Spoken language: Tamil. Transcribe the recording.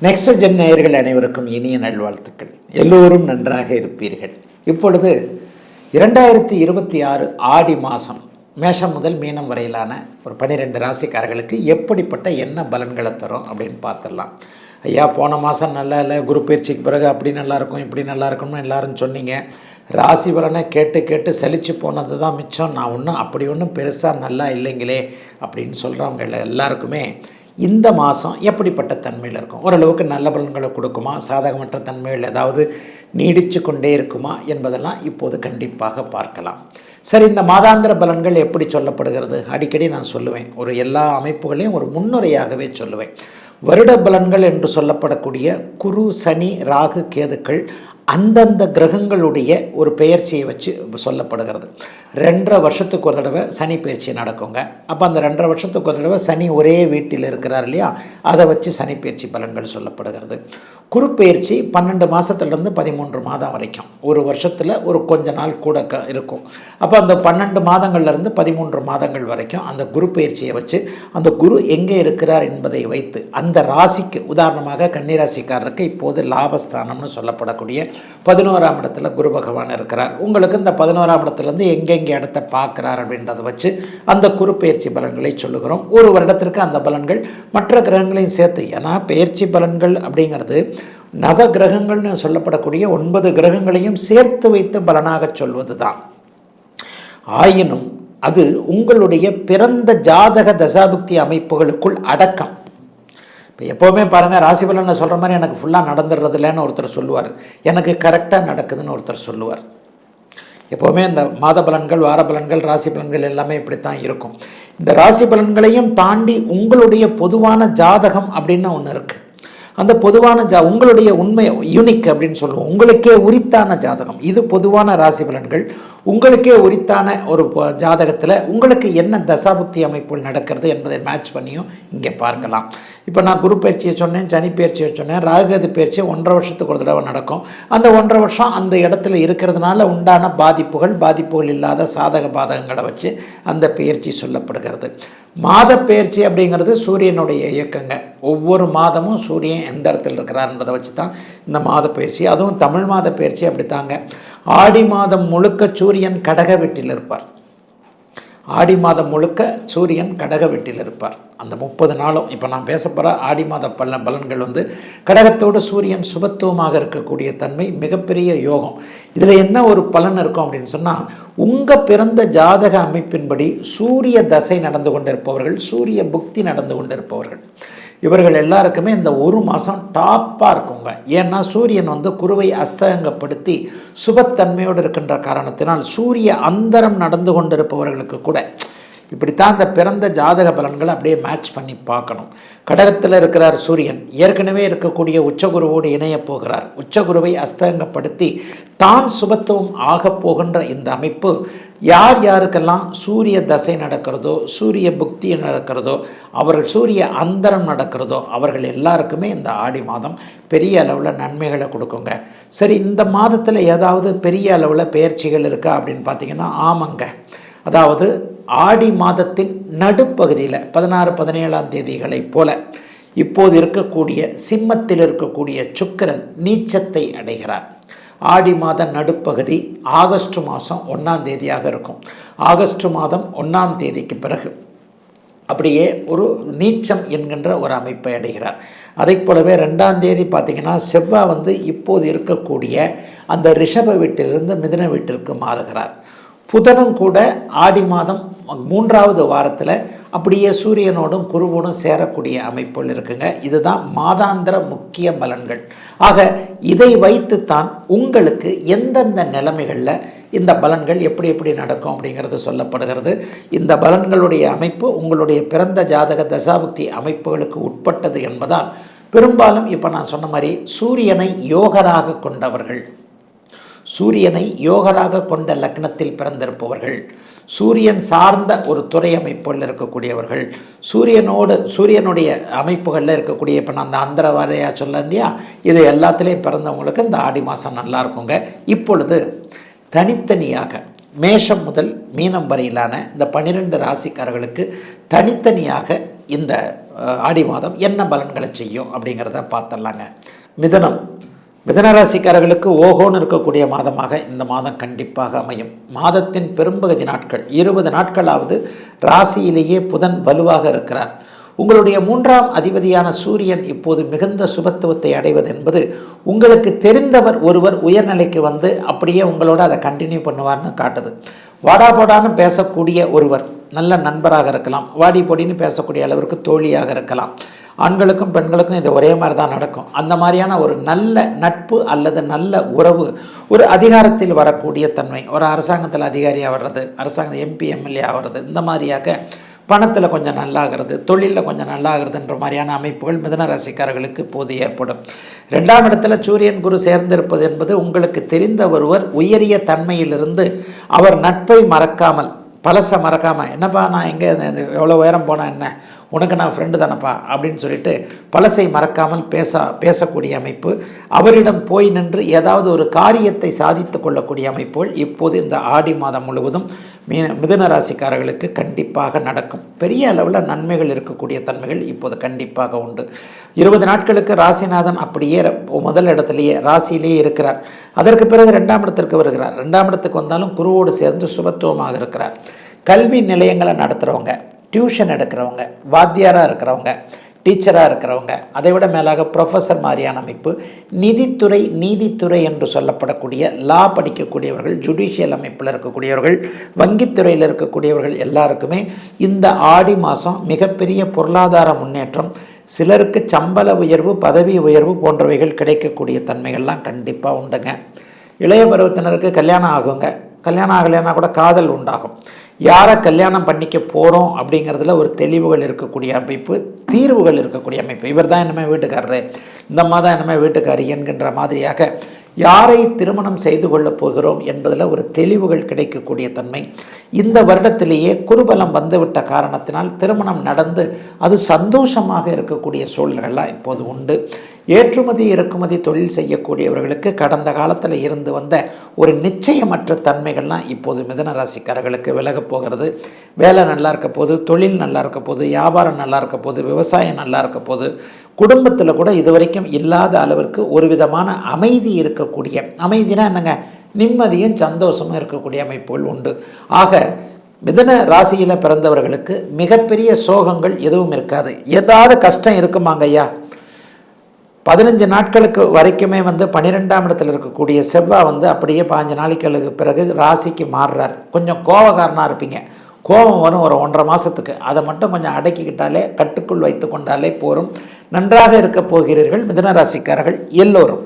நெக்ஸ்ட் ஜென் நேயர்கள் அனைவருக்கும் இனிய நல்வாழ்த்துக்கள். எல்லோரும் நன்றாக இருப்பீர்கள். இப்பொழுது 2026 ஆடி மாதம் மேஷம் முதல் மீனம் வரையிலான ஒரு 12 ராசிக்காரர்களுக்கு எப்படிப்பட்ட என்ன பலன்களை தரும் அப்படின்னு பார்த்துடலாம். ஐயா, போன மாதம் நல்லா இல்லை, குரு பயிற்சிக்கு பிறகு அப்படி நல்லாயிருக்கும் இப்படி நல்லா இருக்கும்னு எல்லாரும் சொன்னீங்க. ராசி பலனை கேட்டு கேட்டு சலிச்சு போனது தான் மிச்சம். நான் ஒன்றும் பெருசாக நல்லா இல்லைங்களே அப்படின்னு சொல்கிறவங்க எல்லாருக்குமே இந்த மாதம் எப்படிப்பட்ட தன்மையில் இருக்கும், ஓரளவுக்கு நல்ல பலன்களை கொடுக்குமா, சாதகமற்ற தன்மைகள் ஏதாவது நீடித்து கொண்டே இருக்குமா என்பதெல்லாம் இப்போது கண்டிப்பாக பார்க்கலாம். சரி, இந்த மாதாந்திர பலன்கள் எப்படி சொல்லப்படுகிறது? அடிக்கடி நான் சொல்லுவேன், ஒரு எல்லா அமைப்புகளையும் ஒரு முன்னுரையாகவே சொல்லுவேன். வருட பலன்கள் என்று சொல்லப்படக்கூடிய குரு, சனி, ராகு, கேதுக்கள் அந்தந்த கிரகங்களுடைய ஒரு பெயர்ச்சியை வச்சு சொல்லப்படுகிறது. 2.5 வருஷத்துக்கு ஒரு தடவை சனி பயிற்சி நடக்குங்க. அப்போ அந்த 2.5 வருஷத்துக்கு ஒரு தடவை சனி ஒரே வீட்டில் இருக்கிறார் இல்லையா, அதை வச்சு சனி பயிற்சி பலன்கள் சொல்லப்படுகிறது. குரு பயிற்சி 12 மாதத்துலேருந்து 13 மாதம் வரைக்கும், ஒரு வருஷத்தில் ஒரு கொஞ்ச நாள் கூட இருக்கும். அப்போ அந்த 12 மாதங்கள்லேருந்து 13 மாதங்கள் வரைக்கும் அந்த குரு பயிற்சியை வச்சு அந்த குரு எங்கே இருக்கிறார் என்பதை வைத்து அந்த ராசிக்கு, உதாரணமாக கன்னிராசிக்காரருக்கு இப்போது லாபஸ்தானம்னு சொல்லப்படக்கூடிய 11ஆம் இடத்துல குரு பகவான் இருக்கிறார். உங்களுக்கு இந்த 11ஆம் இடத்துலேருந்து எங்கெங்கே இடத்தை பார்க்குறார் அப்படின்றத வச்சு அந்த குரு பயிற்சி பலன்களை சொல்லுகிறோம். ஒரு வருடத்திற்கு அந்த பலன்கள் மற்ற கிரகங்களையும் சேர்த்து, ஏன்னா பயிற்சி பலன்கள் அப்படிங்கிறது நவ கிரகங்கள்னு சொல்லப்படக்கூடிய 9 கிரகங்களையும் சேர்த்து வைத்து பலனாக சொல்வது தான். ஆயினும் அது உங்களுடைய பிறந்த ஜாதக தசாபுக்தி அமைப்புகளுக்குள் அடக்கம். இப்போ எப்போவுமே பாருங்கள், ராசி பலனை சொல்கிற மாதிரி எனக்கு ஃபுல்லாக நடந்துடுறது இல்லைன்னு ஒருத்தர் சொல்லுவார், எனக்கு கரெக்டாக நடக்குதுன்னு ஒருத்தர் சொல்லுவார். எப்போவுமே இந்த மாத பலன்கள், வார பலன்கள், ராசி பலன்கள் எல்லாமே இப்படித்தான் இருக்கும். இந்த ராசி பலன்களையும் தாண்டி உங்களுடைய பொதுவான ஜாதகம் அப்படின்னு ஒன்று இருக்குது. அந்த பொதுவான உங்களுடைய உண்மை யூனிக் அப்படின்னு சொல்லுவோம், உங்களுக்கே உரித்தான ஜாதகம். இது பொதுவான ராசி பலன்கள். உங்களுக்கே உரித்தான ஒரு ஜாதகத்தில் உங்களுக்கு என்ன தசாபுக்தி அமைப்புகள் நடக்கிறது என்பதை மேட்ச் பண்ணியும் இங்கே பார்க்கலாம். இப்போ நான் குரு பயிற்சியை சொன்னேன், சனி பயிற்சியை சொன்னேன், ராகுகேது பயிற்சி 1.5 வருஷத்துக்கு ஒரு தடவை நடக்கும். அந்த 1.5 வருஷம் அந்த இடத்துல இருக்கிறதுனால உண்டான பாதிப்புகள் இல்லாத சாதக பாதகங்களை வச்சு அந்த பயிற்சி சொல்லப்படுகிறது. மாத பயிற்சி அப்படிங்கிறது சூரியனுடைய இயக்கங்க. ஒவ்வொரு மாதமும் சூரியன் எந்த இடத்துல இருக்கிறார்ன்றதை வச்சு தான் இந்த மாத பயிற்சி. அதுவும் தமிழ் மாத பயிற்சி அப்படித்தாங்க. ஆடி மாதம் முழுக்க சூரியன் கடக வீட்டில் இருப்பார். ஆடி மாதம் முழுக்க சூரியன் கடக வீட்டில் இருப்பார். அந்த 30 நாளும் இப்போ நான் பேச போகிற ஆடி மாத பலன்கள் கடகத்தோடு சூரியன் சுபத்துவமாக இருக்கக்கூடிய தன்மை மிகப்பெரிய யோகம். இதில் என்ன ஒரு பலன் இருக்கும் அப்படின்னு சொன்னால், உங்கள் பிறந்த ஜாதக அமைப்பின்படி சூரிய தசை நடந்து கொண்டிருப்பவர்கள், சூரிய புக்தி நடந்து கொண்டிருப்பவர்கள், இவர்கள் எல்லாருக்குமே இந்த ஒரு மாதம் டாப்பாக இருக்குங்க. ஏன்னா சூரியன் குருவை அஸ்தங்கப்படுத்தி சுபத்தன்மையோடு இருக்கின்ற காரணத்தினால் சூரிய அந்தரம் நடந்து கொண்டிருப்பவர்களுக்கு கூட இப்படித்தான் இந்த பிறந்த ஜாதக பலன்களை அப்படியே மேட்ச் பண்ணி பார்க்கணும். கடகத்தில் இருக்கிறார் சூரியன், ஏற்கனவே இருக்கக்கூடிய உச்சகுருவோடு இணைய போகிறார். உச்சகுருவை அஸ்தங்கப்படுத்தி தான் சுபத்துவம் ஆக போகின்ற இந்த அமைப்பு யார் யாருக்கெல்லாம் சூரிய தசை நடக்கிறதோ, சூரிய புக்தி நடக்கிறதோ, அவர்கள் சூரிய அந்தரம் நடக்கிறதோ, அவர்கள் எல்லாருக்குமே இந்த ஆடி மாதம் பெரிய அளவில் நன்மைகளை கொடுக்குங்க. சரி, இந்த மாதத்தில் ஏதாவது பெரிய அளவில் பெயர்ச்சிகள் இருக்கா அப்படின்னு பார்த்தீங்கன்னா, ஆமாங்க. அதாவது ஆடி மாதத்தின் நடுப்பகுதியில் 16, 17ஆம் தேதிகளைப் போல இப்போது இருக்கக்கூடிய சிம்மத்தில் இருக்கக்கூடிய சுக்கிரன் நீச்சத்தை அடைகிறார். ஆடி மாத நடுப்பகுதி ஆகஸ்ட் மாதம் 1ஆம் தேதியாக இருக்கும். ஆகஸ்ட் மாதம் 1ஆம் தேதிக்கு பிறகு அப்படியே ஒரு நீச்சம் என்கின்ற ஒரு அமைப்பை அடைகிறார். அதை போலவே 2ஆம் தேதி பார்த்திங்கன்னா செவ்வாய் இப்போது இருக்கக்கூடிய அந்த ரிஷப வீட்டிலிருந்து மிதுன வீட்டிற்கு மாறுகிறார். புதனும் கூட ஆடி மாதம் 3ஆவது வாரத்தில் அப்படியே சூரியனோடும் குருவோடும் சேரக்கூடிய அமைப்புகள் இருக்குங்க. இதுதான் மாதாந்திர முக்கிய பலன்கள். ஆக இதை வைத்துத்தான் உங்களுக்கு எந்தெந்த நிலைமைகளில் இந்த பலன்கள் எப்படி நடக்கும் அப்படிங்கிறது சொல்லப்படுகிறது. இந்த பலன்களுடைய அமைப்பு உங்களுடைய பிறந்த ஜாதக தசாபுக்தி அமைப்புகளுக்கு உட்பட்டது என்பதால் பெரும்பாலும் இப்போ நான் சொன்ன மாதிரி சூரியனை யோகராக கொண்டவர்கள், சூரியனை யோகராக கொண்ட லக்னத்தில் பிறந்திருப்பவர்கள், சூரியன் சார்ந்த ஒரு துறை அமைப்புகளில் இருக்கக்கூடியவர்கள், சூரியனுடைய அமைப்புகளில் இருக்கக்கூடிய, இப்போ நான் அந்த அந்தர வாரையா சொல்ல இல்லையா, இது எல்லாத்துலேயும் பிறந்தவங்களுக்கு இந்த ஆடி மாதம் நல்லா இருக்குங்க. இப்பொழுது தனித்தனியாக மேஷம் முதல் மீனம் வரையிலான இந்த 12 ராசிக்காரர்களுக்கு தனித்தனியாக இந்த ஆடி மாதம் என்ன பலன்களை செய்யும் அப்படிங்கிறத பார்த்துடலாங்க. மிதுனம், மிதனராசிக்காரர்களுக்கு ஓஹோன்னு இருக்கக்கூடிய மாதமாக இந்த மாதம் கண்டிப்பாக அமையும். மாதத்தின் பெரும்பகுதி நாட்கள் 20 நாட்களாவது ராசியிலேயே புதன் வலுவாக இருக்கிறார். உங்களுடைய 3ஆம் அதிபதியான சூரியன் இப்போது மிகுந்த சுபத்துவத்தை அடைவது என்பது உங்களுக்கு தெரிந்தவர் ஒருவர் உயர்நிலைக்கு வந்து அப்படியே உங்களோட அதை கண்டினியூ பண்ணுவார்னு காட்டுது. வாடா போடான்னு பேசக்கூடிய ஒருவர் நல்ல நண்பராக இருக்கலாம், வாடி பொடின்னு பேசக்கூடிய அளவிற்கு தோழியாக இருக்கலாம். ஆண்களுக்கும் பெண்களுக்கும் இது ஒரே மாதிரி தான் நடக்கும். அந்த மாதிரியான ஒரு நல்ல நட்பு அல்லது நல்ல உறவு, ஒரு அதிகாரத்தில் வரக்கூடிய தன்மை, ஒரு அரசாங்கத்தில் அதிகாரியாக வர்றது, அரசாங்க MP MLA ஆகிறது, இந்த மாதிரியாக பணத்தில் கொஞ்சம் நல்லாகிறது, தொழிலில் கொஞ்சம் நல்லாகிறதுன்ற மாதிரியான அமைப்புகள் மிதுன ராசிக்காரர்களுக்கு இப்போது ஏற்படும். 2ஆம் இடத்துல சூரியன் குரு சேர்ந்திருப்பது என்பது உங்களுக்கு தெரிந்த ஒருவர் உயரிய தன்மையிலிருந்து அவர் நட்பை மறக்காமல், பழசை மறக்காமல், என்னப்பா நான் எங்கே எவ்வளோ உயரம் போனால் என்ன, உனக்கு நான் ஃப்ரெண்டு தானப்பா அப்படின்னு சொல்லிட்டு பழசை மறக்காமல் பேசக்கூடிய அமைப்பு, அவரிடம் போய் நின்று ஏதாவது ஒரு காரியத்தை சாதித்து கொள்ளக்கூடிய அமைப்புகள் இப்போது இந்த ஆடி மாதம் முழுவதும் மிதுன ராசிக்காரர்களுக்கு கண்டிப்பாக நடக்கும். பெரிய அளவில் நன்மைகள் இருக்கக்கூடிய தன்மைகள் இப்போது கண்டிப்பாக உண்டு. 20 நாட்களுக்கு ராசிநாதன் அப்படியே முதல் இடத்துலையே ராசியிலேயே இருக்கிறார். அதற்கு பிறகு 2ஆம் இடத்திற்கு வருகிறார். 2ஆம் இடத்துக்கு வந்தாலும் குருவோடு சேர்ந்து சுபத்துவமாக இருக்கிறார். கல்வி நிலையங்களை நடத்துகிறவங்க, டியூஷன் எடுக்கிறவங்க, வாத்தியாராக இருக்கிறவங்க, டீச்சராக இருக்கிறவங்க, அதை விட மேலாக ப்ரொஃபஸர் மாதிரியான அமைப்பு, நிதித்துறை, நீதித்துறை என்று சொல்லப்படக்கூடிய லா படிக்கக்கூடியவர்கள், ஜுடிஷியல் அமைப்பில் இருக்கக்கூடியவர்கள், வங்கித்துறையில் இருக்கக்கூடியவர்கள் எல்லாருக்குமே இந்த ஆடி மாதம் மிகப்பெரிய பொருளாதார முன்னேற்றம், சிலருக்கு சம்பள உயர்வு, பதவி உயர்வு போன்றவைகள் கிடைக்கக்கூடிய தன்மைகள்லாம் கண்டிப்பாக உண்டுங்க. இளைய பருவத்தினருக்கு கல்யாணம் ஆகுங்க, கல்யாணம் ஆகலைன்னா கூட காதல் உண்டாகும். யாரை கல்யாணம் பண்ணிக்க போகிறோம் அப்படிங்கிறதுல ஒரு தெளிவுகள் இருக்கக்கூடிய அமைப்பு, தீர்வுகள் இருக்கக்கூடிய அமைப்பு. இவர் தான் என்னமே வீட்டுக்காரரு, இந்த மாதம் என்னமே வீட்டுக்காரி என்கின்ற மாதிரியாக யாரை திருமணம் செய்து கொள்ளப் போகிறோம் என்பதில் ஒரு தெளிவுகள் கிடைக்கக்கூடிய தன்மை. இந்த வருடத்திலேயே குருபலம் வந்துவிட்ட காரணத்தினால் திருமணம் நடந்து அது சந்தோஷமாக இருக்கக்கூடிய சூழல்கள்லாம் இப்போது உண்டு. ஏற்றுமதி இறக்குமதி தொழில் செய்யக்கூடியவர்களுக்கு கடந்த காலத்தில் இருந்து வந்த ஒரு நிச்சயமற்ற தன்மைகள்லாம் இப்போது மிதுன ராசிக்காரர்களுக்கு விலகப் போகிறது. வேலை நல்லா இருக்க போது, தொழில் நல்லா இருக்க போது, வியாபாரம் நல்லா இருக்க போது, விவசாயம் நல்லா இருக்க போது, குடும்பத்தில் கூட இதுவரைக்கும் இல்லாத அளவிற்கு ஒரு விதமான அமைதி இருக்கக்கூடிய, அமைதினா என்னங்க, நிம்மதியும் சந்தோஷமும் இருக்கக்கூடிய அமைப்புகள் உண்டு. ஆக மிதுன ராசியில் பிறந்தவர்களுக்கு மிகப்பெரிய சோகங்கள் எதுவும் இருக்காது. ஏதாவது கஷ்டம் இருக்குமாங்க ஐயா, 15 நாட்களுக்கு வரைக்குமே 12ஆம் இடத்தில் இருக்கக்கூடிய செவ்வாய் அப்படியே 15 நாளைக்கு பிறகு ராசிக்கு மாறுறார். கொஞ்சம் கோபக்காரனாக இருப்பீங்க, கோபம் வரும் ஒரு 1.5 மாதத்துக்கு, அதை மட்டும் கொஞ்சம் அடக்கிக்கிட்டாலே, கட்டுக்குள் வைத்து கொண்டாலே போரும். நன்றாக இருக்க போகிறீர்கள் மிதுன ராசிக்காரர்கள் எல்லோரும்.